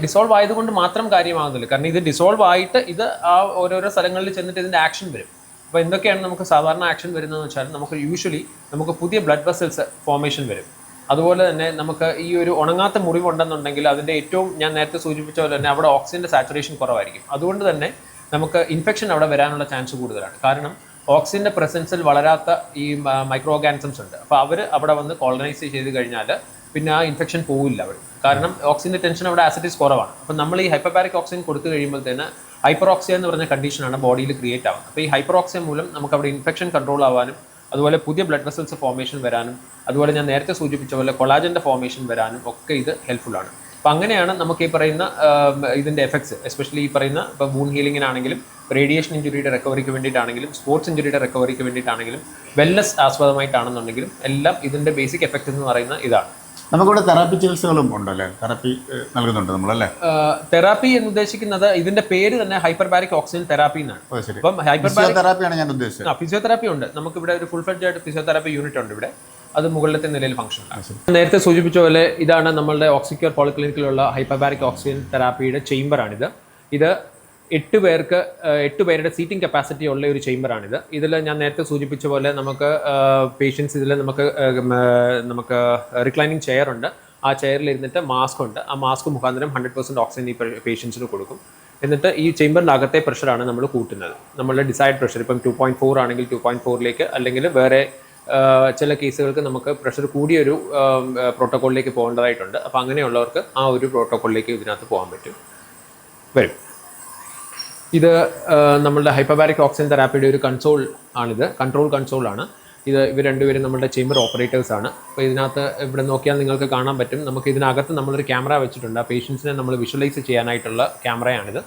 ഡിസോൾവ് ആയതുകൊണ്ട് മാത്രം കാര്യമാകുന്നില്ല. കാരണം ഇത് ഡിസോൾവ് ആയിട്ട് ഇത് ആ ഓരോരോ സ്ഥലങ്ങളിൽ ചെന്നിട്ട് ഇതിൻ്റെ ആക്ഷൻ വരും. അപ്പോൾ എന്തൊക്കെയാണ് നമുക്ക് സാധാരണ ആക്ഷൻ വരുന്നതെന്ന് വെച്ചാൽ നമുക്ക് യൂഷ്വലി നമുക്ക് പുതിയ ബ്ലഡ് വെസൽസ് ഫോർമേഷൻ വരും. അതുപോലെ തന്നെ നമുക്ക് ഈ ഒരു ഉണങ്ങാത്ത മുറിവുണ്ടെന്നുണ്ടെങ്കിൽ അതിൻ്റെ ഏറ്റവും ഞാൻ നേരത്തെ സൂചിപ്പിച്ച പോലെ തന്നെ അവിടെ ഓക്സിജൻ്റെ സാച്ചുറേഷൻ കുറവായിരിക്കും. അതുകൊണ്ട് തന്നെ നമുക്ക് ഇൻഫെക്ഷൻ അവിടെ വരാനുള്ള ചാൻസ് കൂടുതലാണ്. കാരണം ഓക്സിജൻ്റെ പ്രസൻസിൽ വളരാത്ത ഈ മൈക്രോ ഓർഗാനിസംസ് ഉണ്ട്. അപ്പോൾ അവർ അവിടെ വന്ന് കോളനൈസ് ചെയ്ത് കഴിഞ്ഞാൽ പിന്നെ ആ ഇൻഫെക്ഷൻ പോവില്ല അവർ. കാരണം ഓക്സിജൻ്റെ ടെൻഷൻ അവിടെ ആസിഡിസ് കുറവാണ്. അപ്പം നമ്മൾ ഈ ഹൈപ്പർബാരിക് ഓക്സിജൻ കൊടുത്തു കഴിയുമ്പോൾ തന്നെ ഹൈപ്പറോക്സിയ എന്ന് പറഞ്ഞ കണ്ടീഷനാണ് ബോഡിയിൽ ക്രിയേറ്റ് ആവുന്നത്. അപ്പോൾ ഈ ഹൈപ്പറോക്സിയ മൂലം നമുക്ക് അവിടെ ഇൻഫെക്ഷൻ കൺട്രോൾ ആവാനും അതുപോലെ പുതിയ ബ്ലഡ് വെസൽസ് ഫോർമേഷൻ വരാനും അതുപോലെ ഞാൻ നേരത്തെ സൂചിപ്പിച്ച പോലെ കൊളാജൻ്റെ ഫോർമേഷൻ വരാനും ഒക്കെ ഇത് ഹെൽപ്ഫുള്ളാണ്. അപ്പം അങ്ങനെയാണ് നമുക്ക് ഈ പറയുന്ന ഇതിൻ്റെ എഫക്ട്സ്, എസ്പെഷ്യലി ഈ പറയുന്ന ഇപ്പോൾ വൂണ്ട് ഹീലിങ്ങിനാണെങ്കിലും റേഡിയേഷൻ ഇഞ്ചുറിയുടെ റിക്കവറിക്ക് വേണ്ടിയിട്ടാണെങ്കിലും സ്പോർട്സ് ഇഞ്ചുറിയുടെ റിക്കവറിക്ക് വേണ്ടിയിട്ടാണെങ്കിലും വെൽനസ് ആസ്പദമായിട്ടാണെന്നുണ്ടെങ്കിലും എല്ലാം ഇതിൻ്റെ ബേസിക് എഫക്റ്റ് എന്ന് പറയുന്ന ഇതാണ്. നമുക്കിവിടെ തെറാപ്പി ചികിത്സകളും ഉണ്ടല്ലേ? തെറാപ്പി നൽകുന്നുണ്ട് നമ്മളല്ലേ? തെറാപ്പി എന്ന് ഉദ്ദേശിക്കുന്നത് ഇതിന്റെ പേര് തന്നെ ഹൈപ്പർബാരിക് ഓക്സിജൻ തെറാപ്പി എന്നാണ്. അപ്പം ഫിസിയോതെറാപ്പിയാണ് ഞാൻ ഉദ്ദേശിച്ചത്. ഫിസിയോതെറാപ്പി ഉണ്ട്. നമുക്കിവിടെ ഒരു ഫുൾ ഫ്ലെഡ്ജ് ആയിട്ട് ഫിസിയോതെറാപ്പി യൂണിറ്റ് ഉണ്ട് ഇവിടെ. അത് മുകളിലത്തെ നിലയിൽ ഫംഗ്ഷൻ ആണ്. നേരത്തെ സൂചിപ്പിച്ച പോലെ ഇതാണ് നമ്മളുടെ ഓക്സിക്യൂർ പോളിക്ലിനിക്കിലുള്ള ഹൈപ്പർബാരിക് ഓക്സിജൻ തെറാപ്പിയുടെ ചേംബറാണിത്. ഇത് 8 പേരുടെ സീറ്റിംഗ് കപ്പാസിറ്റി ഉള്ള ഒരു ചേംബറാണിത്. ഇതിൽ ഞാൻ നേരത്തെ സൂചിപ്പിച്ച പോലെ നമുക്ക് പേഷ്യൻസ് ഇതിൽ നമുക്ക് റിക്ലൈനിങ് ചെയർ ഉണ്ട്. ആ ചെയറിൽ ഇരുന്നിട്ട് മാസ്ക് ഉണ്ട്. ആ മാസ്ക് മുഖാന്തരം 100% ഓക്സിജൻ ഈ പേഷ്യൻസിന് കൊടുക്കും. എന്നിട്ട് ഈ ചേംബറിൻ്റെ അകത്തെ പ്രഷറാണ് നമ്മൾ കൂട്ടുന്നത്. നമ്മളുടെ ഡിസൈഡ് പ്രഷർ ഇപ്പം 2.4 ആണെങ്കിൽ 2.4ലേക്ക്, അല്ലെങ്കിൽ വേറെ ചില കേസുകൾക്ക് നമുക്ക് പ്രഷർ കൂടിയൊരു പ്രോട്ടോക്കോളിലേക്ക് പോകേണ്ടതായിട്ടുണ്ട്. അപ്പോൾ അങ്ങനെയുള്ളവർക്ക് ആ ഒരു പ്രോട്ടോക്കോളിലേക്ക് ഇതിനകത്ത് പോകാൻ വരും. ഇത് നമ്മളുടെ ഹൈപ്പർബാരിക് ഓക്സിജൻ തെറാപ്പിയുടെ ഒരു കൺട്രോൾ കൺസോളാണ് ഇത്. ഇവർ രണ്ടുപേരും നമ്മുടെ ചേംബർ ഓപ്പറേറ്റേഴ്സ് ആണ്. അപ്പോൾ ഇതിനകത്ത് ഇവിടെ നോക്കിയാൽ നിങ്ങൾക്ക് കാണാൻ പറ്റും, നമുക്ക് ഇതിനകത്ത് നമ്മളൊരു ക്യാമറ വെച്ചിട്ടുണ്ട്. ആ പേഷ്യൻസിനെ നമ്മൾ വിഷ്വലൈസ് ചെയ്യാനായിട്ടുള്ള ക്യാമറയാണിത്.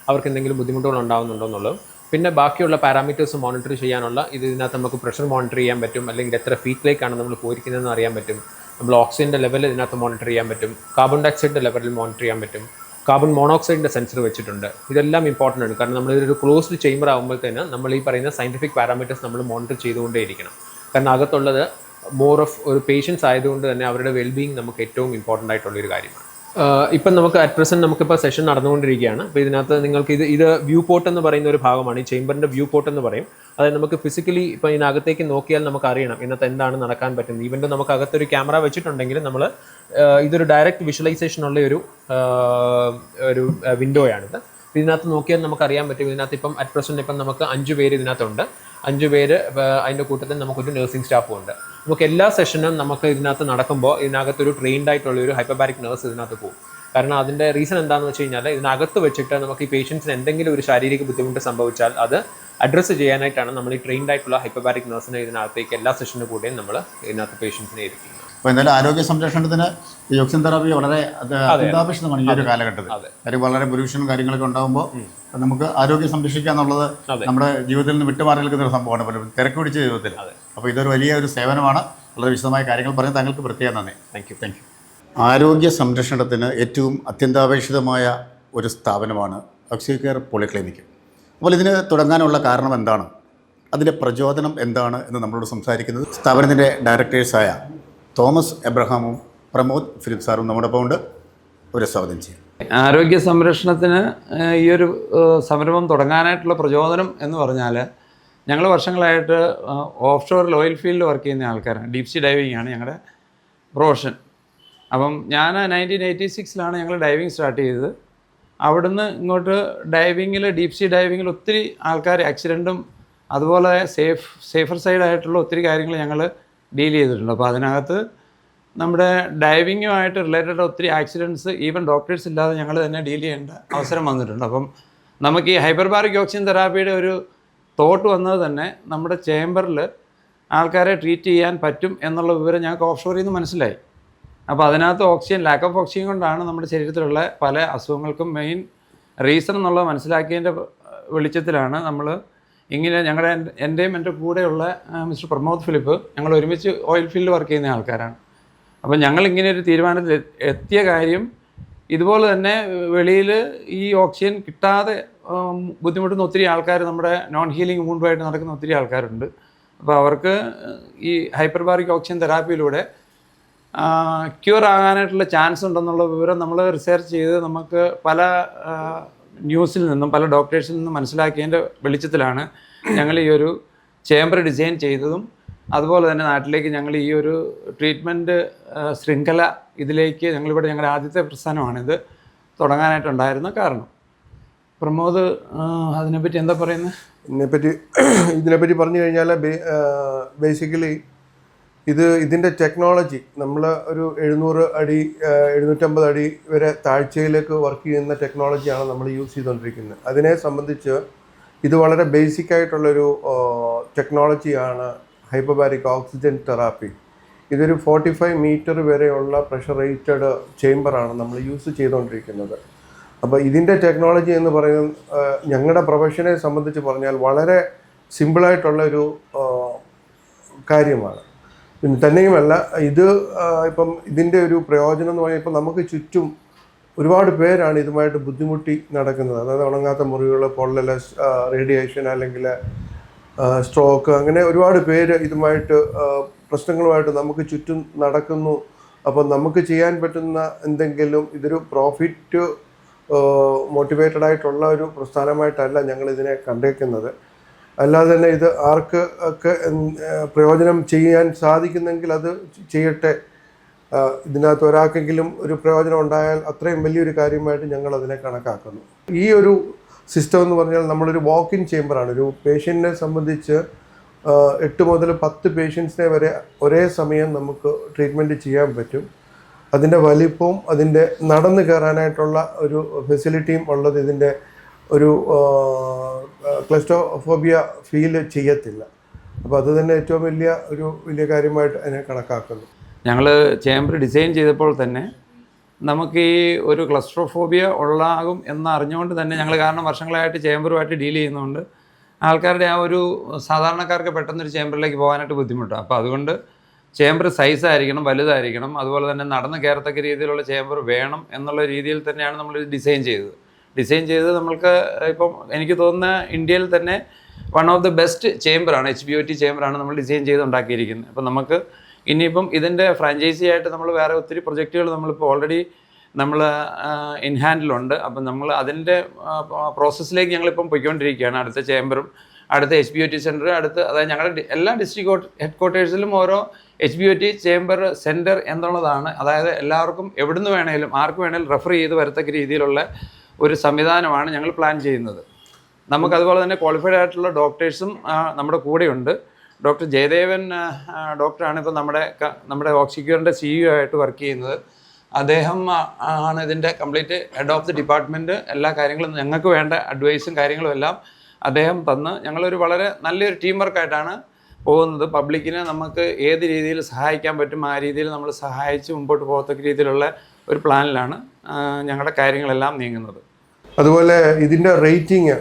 അവർക്ക് എന്തെങ്കിലും ബുദ്ധിമുട്ടുകൾ ഉണ്ടാകുന്നുണ്ടോ എന്നുള്ളത്. പിന്നെ ബാക്കിയുള്ള പാരാമീറ്റേഴ്സ് മോണിറ്റർ ചെയ്യാനുള്ള ഇതിനകത്ത് നമുക്ക് പ്രഷർ മോണിറ്റർ ചെയ്യാൻ പറ്റും, അല്ലെങ്കിൽ എത്ര ഫീറ്റിലേക്കാണ് നമ്മൾ പോയിരിക്കുന്നതെന്ന് അറിയാൻ പറ്റും. നമ്മൾ ഓക്സിജൻ്റെ ലെവൽ ഇതിനകത്ത് മോണിറ്റർ ചെയ്യാൻ പറ്റും. കാർബൺ ഡയോക്സൈഡിൻ്റെ ലെവലിൽ മോണിറ്റർ ചെയ്യാൻ പറ്റും. കാർബൺ മോണോക്സൈഡിൻ്റെ സെൻസർ വെച്ചിട്ടുണ്ട്. ഇതെല്ലാം ഇമ്പോർട്ടൻ്റ് ആണ്. കാരണം നമ്മളിതൊരു ക്ലോസ്ഡ് ചേംബർ ആകുമ്പോഴത്തേന് നമ്മൾ ഈ പറയുന്ന സയൻറ്റിഫിക് പാരാമീറ്റേഴ്സ് നമ്മൾ മോണിറ്റർ ചെയ്തുകൊണ്ടേയിരിക്കണം. കാരണം അകത്തുള്ളത് മോർ ഓഫ് ഒരു പേഷ്യൻസ് ആയതുകൊണ്ട് തന്നെ അവരുടെ വെൽബീയിങ് നമുക്ക് ഏറ്റവും ഇമ്പോർട്ടൻ്റ് ആയിട്ടുള്ളൊരു കാര്യമാണ്. ഇപ്പം നമുക്ക് അറ്റ് പ്രസൻറ്റ് നമുക്കിപ്പോൾ സെഷൻ നടന്നുകൊണ്ടിരിക്കുകയാണ്. അപ്പോൾ ഇതിനകത്ത് നിങ്ങൾക്ക് ഇത് വ്യൂ പോർട്ട് എന്ന് പറയുന്ന ഒരു ഭാഗമാണ്. ഈ ചേംബറിൻ്റെ വ്യൂ പോർട്ട് എന്ന് പറയും. അതായത് നമുക്ക് ഫിസിക്കലി ഇപ്പോൾ ഇതിനകത്തേക്ക് നോക്കിയാൽ നമുക്ക് അറിയണം ഇന്നത്തെ എന്താണ് നടക്കാൻ പറ്റുന്നത്. ഈവൻ നമുക്ക് അകത്തൊരു ക്യാമറ വെച്ചിട്ടുണ്ടെങ്കിൽ നമ്മൾ ഇതൊരു ഡയറക്റ്റ് വിഷ്വലൈസേഷനുള്ള ഒരു വിൻഡോയാണിത്. ഇതിനകത്ത് നോക്കിയാൽ നമുക്ക് അറിയാൻ പറ്റും. ഇതിനകത്ത് ഇപ്പം അറ്റ് പ്രസൻറ്റ് ഇപ്പം നമുക്ക് 5 പേര് ഇതിനകത്തുണ്ട്. 5 പേര്, അതിൻ്റെ കൂട്ടത്തിൽ നമുക്കൊരു നഴ്സിംഗ് സ്റ്റാഫും ഉണ്ട്. നമുക്ക് എല്ലാ സെഷനും നമുക്ക് ഇതിനകത്ത് നടക്കുമ്പോൾ ഇതിനകത്തൊരു ട്രെയിൻഡ് ആയിട്ടുള്ള ഒരു ഹൈപ്പർബാരിക് നഴ്സ് ഇതിനകത്ത് പോകും. കാരണം അതിൻ്റെ റീസൺ എന്താണെന്ന് വെച്ച് കഴിഞ്ഞാൽ ഇതിനകത്ത് വെച്ചിട്ട് നമുക്ക് ഈ പേഷ്യൻസിന് എന്തെങ്കിലും ഒരു ശാരീരിക ബുദ്ധിമുട്ട് സംഭവിച്ചാൽ അത് അഡ്രസ്സ് ചെയ്യാനായിട്ടാണ് നമ്മൾ ഈ ട്രെയിൻഡ് ആയിട്ടുള്ള ഹൈപ്പർബാരിക് നഴ്സിനെ ഇതിനകത്തേക്ക് എല്ലാ സെഷനും കൂടെയും നമ്മൾ ഇതിനകത്ത് പേഷ്യൻസിനെ ഇരിക്കുന്നത്. അപ്പോൾ എന്തായാലും ആരോഗ്യ സംരക്ഷണത്തിന് ഈ ഓക്സിജൻ തെറാപ്പി വളരെ അത്യന്താപേക്ഷിതമാണ് ഈ ഒരു കാലഘട്ടത്തിൽ. കാര്യം വളരെ പൊല്യൂഷനും കാര്യങ്ങളൊക്കെ ഉണ്ടാകുമ്പോൾ നമുക്ക് ആരോഗ്യം സംരക്ഷിക്കുക എന്നുള്ളത് നമ്മുടെ ജീവിതത്തിൽ നിന്ന് വിട്ടുമാറി നിൽക്കുന്ന ഒരു സംഭവമാണ്, പലരും തിരക്ക് പിടിച്ച ജീവിതത്തിൽ. അപ്പോൾ ഇതൊരു വലിയ ഒരു സേവനമാണ്. വളരെ വിശദമായ കാര്യങ്ങൾ പറഞ്ഞ് താങ്കൾക്ക് പ്രത്യേകം നന്ദി. Thank you. ആരോഗ്യ സംരക്ഷണത്തിന് ഏറ്റവും അത്യന്താപേക്ഷിതമായ ഒരു സ്ഥാപനമാണ് ഓക്സികെയർ പോളിക്ലിനിക്. അപ്പോൾ ഇതിന് തുടങ്ങാനുള്ള കാരണം എന്താണ്, അതിൻ്റെ പ്രചോദനം എന്താണ് എന്ന് നമ്മളോട് സംസാരിക്കുന്നത് സ്ഥാപനത്തിൻ്റെ ഡയറക്ടേഴ്സായ തോമസ് എബ്രഹാമും പ്രമോദ് ഫിലിപ്പ് സാറും നമ്മുടെ ഒപ്പം ഉണ്ട്. ഒരു സ്വാഗതം ചെയ്യും. ആരോഗ്യ സംരക്ഷണത്തിന് ഈ ഒരു സംരംഭം തുടങ്ങാനായിട്ടുള്ള പ്രചോദനം എന്ന് പറഞ്ഞാൽ, ഞങ്ങൾ വർഷങ്ങളായിട്ട് ഓഫ് ഷോറിൽ ഓയിൽ ഫീൽഡിൽ വർക്ക് ചെയ്യുന്ന ആൾക്കാരാണ്. ഡീപ് സീ ഡൈവിംഗ് ആണ് ഞങ്ങളുടെ പ്രൊഫഷൻ. അപ്പം ഞാൻ 1986 ഞങ്ങൾ ഡൈവിങ് സ്റ്റാർട്ട് ചെയ്തത്. അവിടുന്ന് ഇങ്ങോട്ട് ഡൈവിങ്ങിൽ, ഡീപ് സീ ഡൈവിങ്ങിൽ ഒത്തിരി ആൾക്കാർ ആക്സിഡൻറ്റും അതുപോലെ സേഫർ സൈഡായിട്ടുള്ള ഒത്തിരി കാര്യങ്ങൾ ഞങ്ങൾ ഡീൽ ചെയ്തിട്ടുണ്ട്. അപ്പോൾ അതിനകത്ത് നമ്മുടെ ഡൈവിങ്ങുമായിട്ട് റിലേറ്റഡ് ഒത്തിരി ആക്സിഡൻറ്റ്സ് ഈവൻ ഡോക്ടേഴ്സ് ഇല്ലാതെ ഞങ്ങൾ തന്നെ ഡീൽ ചെയ്യേണ്ട അവസരം വന്നിട്ടുണ്ട്. അപ്പം നമുക്ക് ഈ ഹൈപ്പർബാരിക് ഓക്സിജൻ തെറാപ്പിയുടെ ഒരു തോട്ട് വന്നത് തന്നെ നമ്മുടെ ചേംബറിൽ ആൾക്കാരെ ട്രീറ്റ് ചെയ്യാൻ പറ്റും എന്നുള്ള വിവരം ഞങ്ങൾക്ക് ഓഫ് ഷോറിൽ നിന്ന് മനസ്സിലായി. അപ്പോൾ അതിനകത്ത് ഓക്സിജൻ, ലാക്ക് ഓഫ് ഓക്സിജൻ കൊണ്ടാണ് നമ്മുടെ ശരീരത്തിലുള്ള പല അസുഖങ്ങൾക്കും മെയിൻ റീസൺ എന്നുള്ളത് മനസ്സിലാക്കിയതിൻ്റെ വെളിച്ചത്തിലാണ് നമ്മൾ ഇങ്ങനെ എൻ്റെയും എൻ്റെ കൂടെയുള്ള മിസ്റ്റർ പ്രമോദ് ഫിലിപ്പ്, ഞങ്ങൾ ഒരുമിച്ച് ഓയിൽ ഫീൽഡിൽ വർക്ക് ചെയ്യുന്ന ആൾക്കാരാണ്. അപ്പം ഞങ്ങളിങ്ങനെ ഒരു തീരുമാനത്തിൽ എത്തിയ കാര്യം, ഇതുപോലെ തന്നെ വെളിയിൽ ഈ ഓക്സിജൻ കിട്ടാതെ ബുദ്ധിമുട്ടുന്ന ഒത്തിരി ആൾക്കാർ, നമ്മുടെ നോൺ ഹീലിംഗ് വൂണ്ടുമായിട്ട് നടക്കുന്ന ഒത്തിരി ആൾക്കാരുണ്ട്. അപ്പോൾ അവർക്ക് ഈ ഹൈപ്പർബാരിക് ഓക്സിജൻ തെറാപ്പിയിലൂടെ ക്യൂർ ആകാനായിട്ടുള്ള ചാൻസ് ഉണ്ടെന്നുള്ള വിവരം നമ്മൾ റിസർച്ച് ചെയ്ത് നമുക്ക് പല ന്യൂസിൽ നിന്നും പല ഡോക്ടേഴ്സിൽ നിന്നും മനസ്സിലാക്കിയതിൻ്റെ വെളിച്ചത്തിലാണ് ഞങ്ങൾ ഈ ഒരു ചേംബർ ഡിസൈൻ ചെയ്തതും അതുപോലെ തന്നെ നാട്ടിലേക്ക് ഞങ്ങൾ ഈ ഒരു ട്രീറ്റ്മെൻറ്റ് ശൃംഖല ഇതിലേക്ക് ഞങ്ങളുടെ ആദ്യത്തെ പ്രസ്ഥാനമാണിത് തുടങ്ങാനായിട്ടുണ്ടായിരുന്ന കാരണം. പ്രമോദ് അതിനെപ്പറ്റി എന്താ പറയുന്നത്? ഇതിനെപ്പറ്റി പറഞ്ഞു കഴിഞ്ഞാൽ ബേസിക്കലി ഇതിൻ്റെ ടെക്നോളജി, നമ്മൾ ഒരു 700 അടി 750 അടി വരെ താഴ്ചയിലേക്ക് വർക്ക് ചെയ്യുന്ന ടെക്നോളജിയാണ് നമ്മൾ യൂസ് ചെയ്തുകൊണ്ടിരിക്കുന്നത്. അതിനെ സംബന്ധിച്ച് ഇത് വളരെ ബേസിക് ആയിട്ടുള്ളൊരു ടെക്നോളജിയാണ് ഹൈപ്പർബാരിക് ഓക്സിജൻ തെറാപ്പി. ഇതൊരു 45 മീറ്റർ വരെയുള്ള പ്രഷറേറ്റഡ് ചേംബറാണ് നമ്മൾ യൂസ് ചെയ്തുകൊണ്ടിരിക്കുന്നത്. അപ്പോൾ ഇതിൻ്റെ ടെക്നോളജി എന്ന് പറയുന്നത് ഞങ്ങളുടെ പ്രൊഫഷനെ സംബന്ധിച്ച് പറഞ്ഞാൽ വളരെ സിമ്പിളായിട്ടുള്ളൊരു കാര്യമാണ്. പിന്നെ തന്നെയുമല്ല, ഇപ്പം ഇതിൻ്റെ ഒരു പ്രയോജനം എന്ന് പറഞ്ഞാൽ, ഇപ്പം നമുക്ക് ചുറ്റും ഒരുപാട് പേരാണ് ഇതുമായിട്ട് ബുദ്ധിമുട്ടി നടക്കുന്നത്. അതായത് ഉണങ്ങാത്ത മുറിവുകൾ, പൊള്ളൽ, റേഡിയേഷൻ, അല്ലെങ്കിൽ സ്ട്രോക്ക്, അങ്ങനെ ഒരുപാട് പേര് ഇതുമായിട്ട് പ്രശ്നങ്ങളുമായിട്ട് നമുക്ക് ചുറ്റും നടക്കുന്നു. അപ്പം നമുക്ക് ചെയ്യാൻ പറ്റുന്ന എന്തെങ്കിലും, ഇതൊരു പ്രോഫിറ്റ് മോട്ടിവേറ്റഡ് ആയിട്ടുള്ള ഒരു പ്രസ്ഥാനമായിട്ടല്ല ഞങ്ങൾ ഇതിനെ കണ്ടേക്കുന്നത്. അല്ലാതെ തന്നെ ഇത് ആർക്ക് ഒക്കെ പ്രയോജനം ചെയ്യാൻ സാധിക്കുന്നെങ്കിൽ അത് ചെയ്യട്ടെ. ഇതിനകത്ത് ഒരാൾക്കെങ്കിലും ഒരു പ്രയോജനം ഉണ്ടായാൽ അത്രയും വലിയൊരു കാര്യമായിട്ട് ഞങ്ങൾ അതിനെ കണക്കാക്കുന്നു. ഈ ഒരു സിസ്റ്റം എന്ന് പറഞ്ഞാൽ നമ്മളൊരു വാക്ക് ഇൻ ചേംബറാണ്. ഒരു പേഷ്യൻറ്റിനെ സംബന്ധിച്ച് 8 മുതൽ 10 പേഷ്യൻസിനെ വരെ ഒരേ സമയം നമുക്ക് ട്രീറ്റ്മെൻറ്റ് ചെയ്യാൻ പറ്റും. അതിൻ്റെ വലിപ്പവും അതിൻ്റെ നടന്നു കയറാനായിട്ടുള്ള ഒരു ഫെസിലിറ്റിയും ഉള്ളത് ഇതിൻ്റെ ഒരു ക്ലസ്ട്രോഫോബിയ ഫീൽ ചെയ്യത്തില്ല. അപ്പോൾ അത് തന്നെ ഏറ്റവും വലിയ കാര്യമായിട്ട് അതിനെ കണക്കാക്കുന്നു. ഞങ്ങൾ ചേംബർ ഡിസൈൻ ചെയ്തപ്പോൾ തന്നെ നമുക്ക് ഈ ഒരു ക്ലസ്ട്രോഫോബിയ ഉള്ളാകും എന്നറിഞ്ഞുകൊണ്ട് തന്നെ ഞങ്ങൾ, കാരണം വർഷങ്ങളായിട്ട് ചേംബറുമായിട്ട് ഡീൽ ചെയ്യുന്നതുകൊണ്ട് ആൾക്കാരുടെ ആ ഒരു സാധാരണക്കാർക്ക് പെട്ടെന്നൊരു ചേംബറിലേക്ക് പോകാനായിട്ട് ബുദ്ധിമുട്ടാണ്. അപ്പോൾ അതുകൊണ്ട് ചേംബർ സൈസായിരിക്കണം, വലുതായിരിക്കണം, അതുപോലെ തന്നെ നടന്ന് കയറത്തക്ക രീതിയിലുള്ള ചേംബർ വേണം എന്നുള്ള രീതിയിൽ തന്നെയാണ് നമ്മൾ ഡിസൈൻ ചെയ്തത്. നമ്മൾക്ക് ഇപ്പം എനിക്ക് തോന്നുന്ന ഇന്ത്യയിൽ തന്നെ വൺ ഓഫ് ദി ബെസ്റ്റ് ചേംബറാണ്, HBOT ചേംബറാണ് നമ്മൾ ഡിസൈൻ ചെയ്ത് ഉണ്ടാക്കിയിരിക്കുന്നത്. അപ്പം നമുക്ക് ഇനിയിപ്പം ഇതിൻ്റെ ഫ്രാഞ്ചൈസി ആയിട്ട് നമ്മൾ വേറെ ഒത്തിരി പ്രൊജക്റ്റുകൾ നമ്മളിപ്പോൾ ഓൾറെഡി നമ്മൾ ഇൻ ഹാൻഡിലുണ്ട്. അപ്പം നമ്മൾ അതിൻ്റെ പ്രോസസ്സിലേക്ക് ഞങ്ങളിപ്പം പോയിക്കൊണ്ടിരിക്കുകയാണ്. അടുത്ത ചേംബറും അടുത്ത HBOT സെൻറ്റർ അതായത് ഞങ്ങളുടെ എല്ലാ ഡിസ്ട്രിക്ട് ഹെഡ്ക്വാർട്ടേഴ്സിലും ഓരോ HBOT ചേംബർ സെൻറ്റർ എന്നുള്ളതാണ്. അതായത് എല്ലാവർക്കും എവിടുന്ന് വേണേലും ആർക്ക് വേണേലും റെഫർ ചെയ്ത് വരത്തക്ക രീതിയിലുള്ള ഒരു സംവിധാനമാണ് ഞങ്ങൾ പ്ലാൻ ചെയ്യുന്നത്. നമുക്കതുപോലെ തന്നെ ക്വാളിഫൈഡ് ആയിട്ടുള്ള ഡോക്ടേഴ്സും നമ്മുടെ കൂടെയുണ്ട്. ഡോക്ടർ ജയദേവൻ ഡോക്ടറാണ് ഇപ്പോൾ നമ്മുടെ ഓക്സിക്യൂറിൻ്റെ CEO ആയിട്ട് വർക്ക് ചെയ്യുന്നത്. അദ്ദേഹം ആണ് ഇതിൻ്റെ complete head of the department. എല്ലാ കാര്യങ്ങളും ഞങ്ങൾക്ക് വേണ്ട അഡ്വൈസും കാര്യങ്ങളും എല്ലാം അദ്ദേഹം തന്ന് ഞങ്ങളൊരു വളരെ നല്ലൊരു ടീം വർക്കായിട്ടാണ് പോകുന്നത്. പബ്ലിക്കിനെ നമുക്ക് ഏത് രീതിയിൽ സഹായിക്കാൻ പറ്റും ആ രീതിയിൽ നമ്മൾ സഹായിച്ച് മുമ്പോട്ട് പോകത്തക്ക രീതിയിലുള്ള ഒരു പ്ലാനിലാണ് ഞങ്ങളുടെ കാര്യങ്ങളെല്ലാം നീങ്ങുന്നത്. അതുപോലെ ഇതിൻ്റെ റേറ്റിംഗ്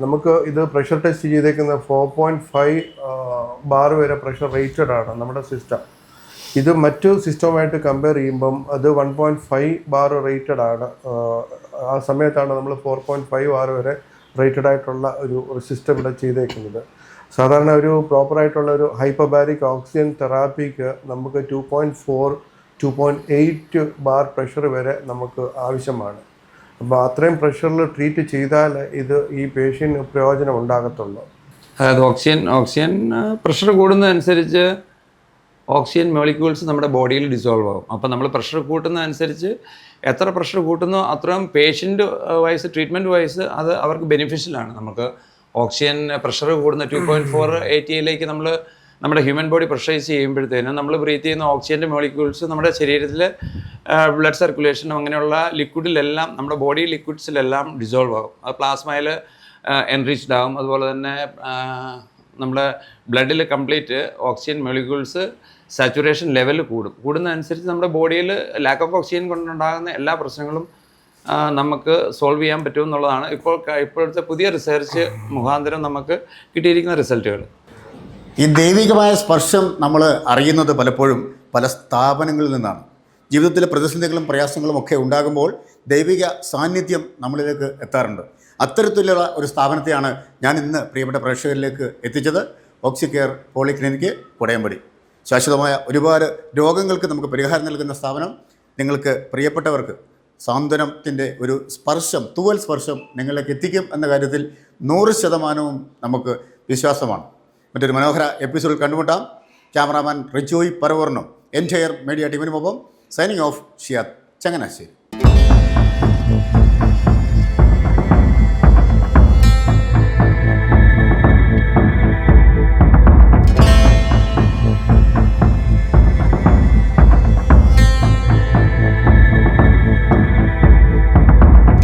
നമുക്ക് ഇത് പ്രഷർ ടെസ്റ്റ് ചെയ്തേക്കുന്ന 4.5 ബാർ വരെ പ്രഷർ റേറ്റഡ് ആണ് നമ്മുടെ സിസ്റ്റം. ഇത് മറ്റു സിസ്റ്റവുമായിട്ട് കമ്പയർ ചെയ്യുമ്പം അത് 1.5 ബാർ റേറ്റഡ് ആണ്. ആ സമയത്താണ് നമ്മൾ 4.5 ബാർ വരെ റേറ്റഡ് ആയിട്ടുള്ള ഒരു സിസ്റ്റം ഇവിടെ ചെയ്തേക്കുന്നത്. സാധാരണ ഒരു പ്രോപ്പറായിട്ടുള്ള ഒരു ഹൈപ്പബാരിക് ഓക്സിജൻ തെറാപ്പിക്ക് നമുക്ക് 2.4 2.8 ബാർ പ്രഷർ വരെ നമുക്ക് ആവശ്യമാണ്. അപ്പോൾ അത്രയും പ്രഷറിൽ ട്രീറ്റ് ചെയ്താൽ ഈ പേഷ്യൻറ്റിന് പ്രയോജനം ഉണ്ടാകത്തുള്ളൂ. അതായത് ഓക്സിജൻ പ്രഷർ കൂടുന്നതനുസരിച്ച് ഓക്സിജൻ മോളിക്യൂൾസ് നമ്മുടെ ബോഡിയിൽ ഡിസോൾവ് ആകും. അപ്പോൾ നമ്മൾ പ്രഷർ കൂട്ടുന്നതനുസരിച്ച് എത്ര പ്രഷർ കൂട്ടുന്നോ അത്രയും പേഷ്യൻ്റ് വൈസ് ട്രീറ്റ്മെൻറ്റ് വൈസ് അത് അവർക്ക് ബെനിഫിഷ്യലാണ്. നമുക്ക് ഓക്സിജൻ പ്രഷർ കൂടുന്ന 2.480 നമ്മുടെ ഹ്യൂമൻ ബോഡി പ്രഷറൈസ് ചെയ്യുമ്പോഴത്തേനും നമ്മൾ ബ്രീത്ത് ചെയ്യുന്ന ഓക്സിജൻ്റെ മോളിക്യൂൾസ് നമ്മുടെ ശരീരത്തിൽ ബ്ലഡ് സർക്കുലേഷനും അങ്ങനെയുള്ള ലിക്വിഡിലെല്ലാം നമ്മുടെ ബോഡി ലിക്വിഡ്സിലെല്ലാം ഡിസോൾവ് ആകും. അത് പ്ലാസ്മയിൽ എൻറിച്ച്ഡ് ആകും. അതുപോലെ തന്നെ നമ്മുടെ ബ്ലഡിൽ complete oxygen molecules saturation level കൂടുന്നതനുസരിച്ച് നമ്മുടെ ബോഡിയിൽ ലാക്ക് ഓഫ് ഓക്സിജൻ കൊണ്ടുണ്ടാകുന്ന എല്ലാ പ്രശ്നങ്ങളും നമുക്ക് സോൾവ് ചെയ്യാൻ പറ്റുമെന്നുള്ളതാണ് ഇപ്പോഴത്തെ പുതിയ റിസർച്ച് മുഖാന്തരം നമുക്ക് കിട്ടിയിരിക്കുന്ന റിസൾട്ടുകൾ. ഈ ദൈവികമായ സ്പർശം നമ്മൾ അറിയുന്നത് പലപ്പോഴും പല സ്ഥാപനങ്ങളിൽ നിന്നാണ്. ജീവിതത്തിലെ പ്രതിസന്ധികളും പ്രയാസങ്ങളും ഒക്കെ ഉണ്ടാകുമ്പോൾ ദൈവിക സാന്നിധ്യം നമ്മളിലേക്ക് എത്താറുണ്ട്. അത്തരത്തിലുള്ള ഒരു സ്ഥാപനത്തെയാണ് ഞാൻ ഇന്ന് പ്രിയപ്പെട്ട പ്രേക്ഷകരിലേക്ക് എത്തിച്ചത്. Oxycare polyclinic Kodayampadi. ശാശ്വതമായ ഒരുപാട് രോഗങ്ങൾക്ക് നമുക്ക് പരിഹാരം നൽകുന്ന സ്ഥാപനം. നിങ്ങൾക്ക് പ്രിയപ്പെട്ടവർക്ക് സാന്ത്വനത്തിൻ്റെ ഒരു സ്പർശം, തൂവൽ സ്പർശം നിങ്ങളിലേക്ക് എത്തിക്കും എന്ന കാര്യത്തിൽ 100% നമുക്ക് വിശ്വാസമാണ്. മറ്റൊരു മനോഹര എപ്പിസോഡിൽ കണ്ടുമുട്ടാം. ക്യാമറാമാൻ റിജോയ് പറവൂറിനും എൻറ്റയർ മീഡിയ ടീമിനുമൊപ്പം സൈനിങ് ഓഫ് ഷിയാദ് ചങ്ങനാശ്ശേരി.